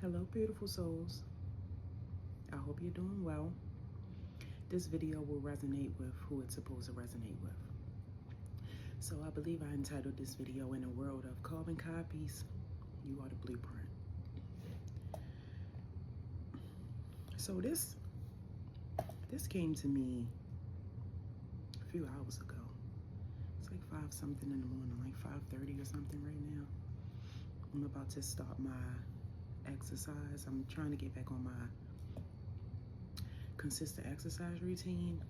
Hello, beautiful souls. I hope you're doing well. This video will resonate with who it's supposed to resonate with. So I believe I entitled this video, "In a World of Carbon Copies, You Are the Blueprint." So this came to me a few hours ago. It's like 5 something in the morning, like 5:30 or something right now. I'm about to start my exercise. I'm trying to get back on my consistent exercise routine.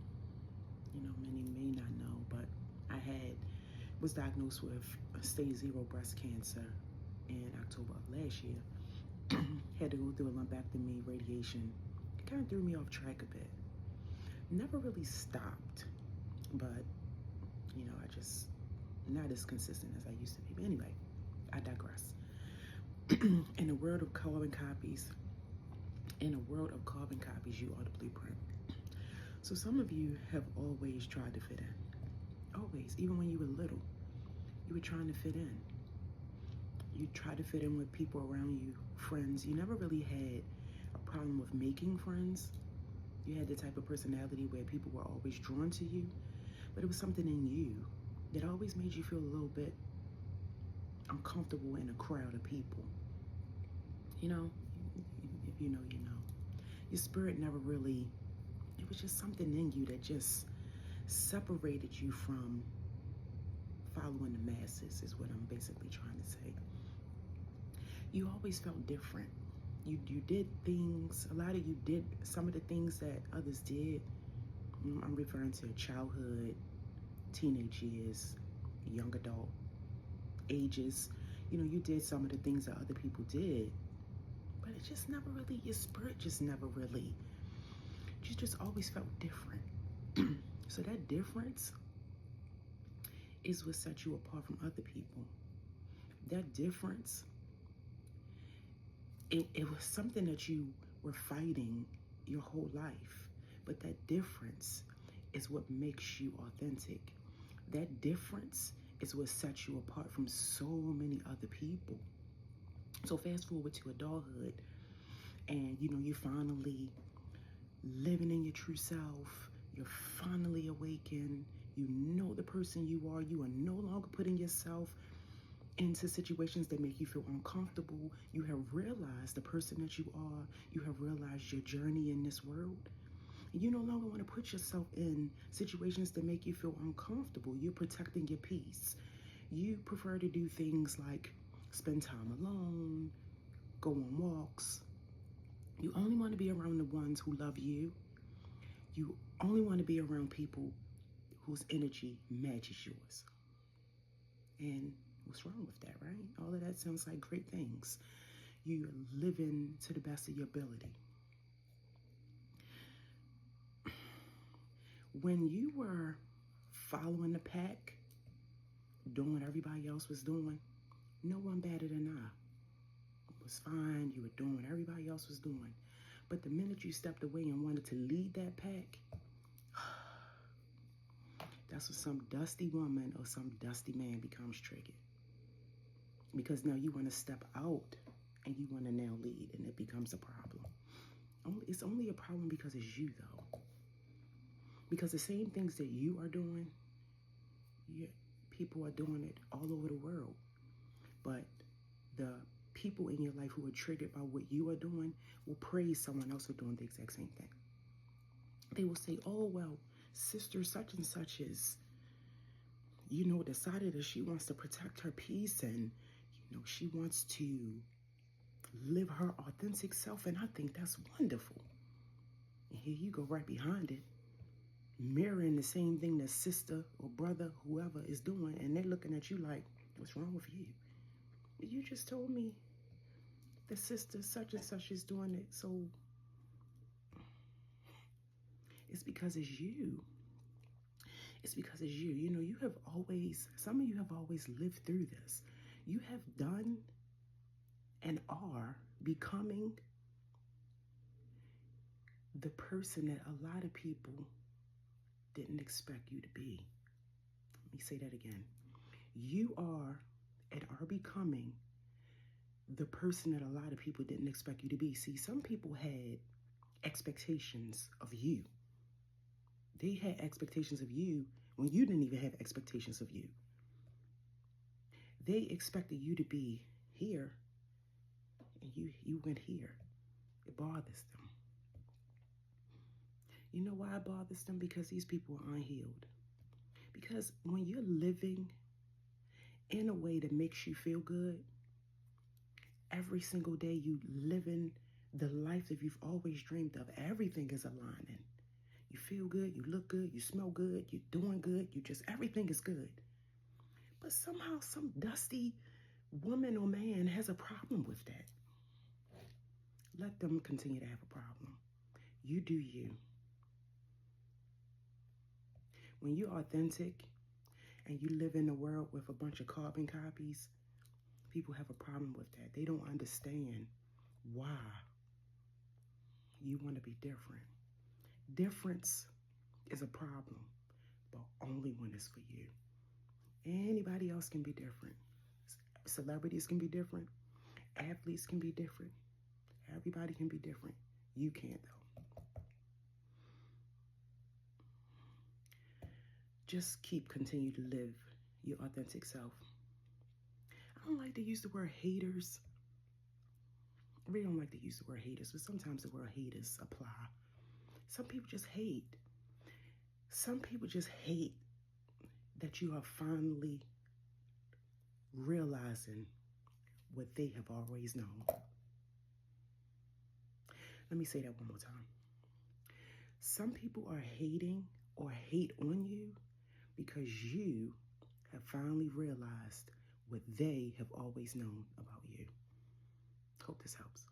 You know, many may not know, but I was diagnosed with stage 0 breast cancer in October of last year. Had to go through a lumpectomy, radiation. It kind of threw me off track a bit. Never really stopped, but you know, I just not as consistent as I used to be. But anyway, I digress. In a world of carbon copies, you are the blueprint. So some of you have always tried to fit in. Always, even when you were little, you were trying to fit in. You tried to fit in with people around you, friends. You never really had a problem with making friends. You had the type of personality where people were always drawn to you, but it was something in you that always made you feel a little bit uncomfortable in a crowd of people. You know, if you know, you know. Your spirit never really, it was just something in you that just separated you from following the masses, is what I'm basically trying to say. You always felt different. You did things, a lot of you did some of the things that others did. I'm referring to childhood, teenage years, young adult ages. You know, you did some of the things that other people did, but it just never really, your spirit just never really, you just always felt different. So that difference is what set you apart from other people. That difference, it was something that you were fighting your whole life. But that difference is what makes you authentic. That difference is what sets you apart from so many other people. So fast forward to adulthood, and you know, you're finally living in your true self. You're finally awakened. You know the person you are. You are no longer putting yourself into situations that make you feel uncomfortable. You have realized the person that you are. You have realized your journey in this world. And you no longer want to put yourself in situations that make you feel uncomfortable. You're protecting your peace. You prefer to do things like spend time alone, go on walks. You only want to be around the ones who love you. You only want to be around people whose energy matches yours. And what's wrong with that, right? All of that sounds like great things. You're living to the best of your ability. When you were following the pack, doing what everybody else was doing, no one batted an eye. It was fine. You were doing what everybody else was doing. But the minute you stepped away and wanted to lead that pack, that's when some dusty woman or some dusty man becomes triggered. Because now you want to step out and you want to now lead, and it becomes a problem. It's only a problem because it's you, though. Because the same things that you are doing, people are doing it all over the world. But the people in your life who are triggered by what you are doing will praise someone else for doing the exact same thing. They will say, oh, well, sister such and such is, you know, decided that she wants to protect her peace, and, you know, she wants to live her authentic self. And I think that's wonderful. And here you go right behind it, mirroring the same thing that sister or brother, whoever is doing. And they're looking at you like, what's wrong with you? You just told me the sister such and such is doing it. So it's because it's you. It's because it's you. You know, you have always, some of you have always lived through this. You have done and are becoming the person that a lot of people didn't expect you to be. Let me say that again. You are and are becoming the person that a lot of people didn't expect you to be. See, some people had expectations of you. They had expectations of you when you didn't even have expectations of you. They expected you to be here, and you went here. It bothers them. You know why it bothers them? Because these people are unhealed. Because when you're living in a way that makes you feel good, every single day you living the life that you've always dreamed of, everything is aligning. You feel good, you look good, you smell good, you're doing good, everything is good. But somehow some dusty woman or man has a problem with that. Let them continue to have a problem. You do you. When you're authentic and you live in a world with a bunch of carbon copies, people have a problem with that. They don't understand why you want to be different. Difference is a problem, but only when it's for you. Anybody else can be different. Celebrities can be different. Athletes can be different. Everybody can be different. You can't, though. Just continue to live your authentic self. I don't like to use the word haters. I really don't like to use the word haters, but sometimes the word haters apply. Some people just hate. Some people just hate that you are finally realizing what they have always known. Let me say that one more time. Some people are hating or hate on you because you have finally realized what they have always known about you. Hope this helps.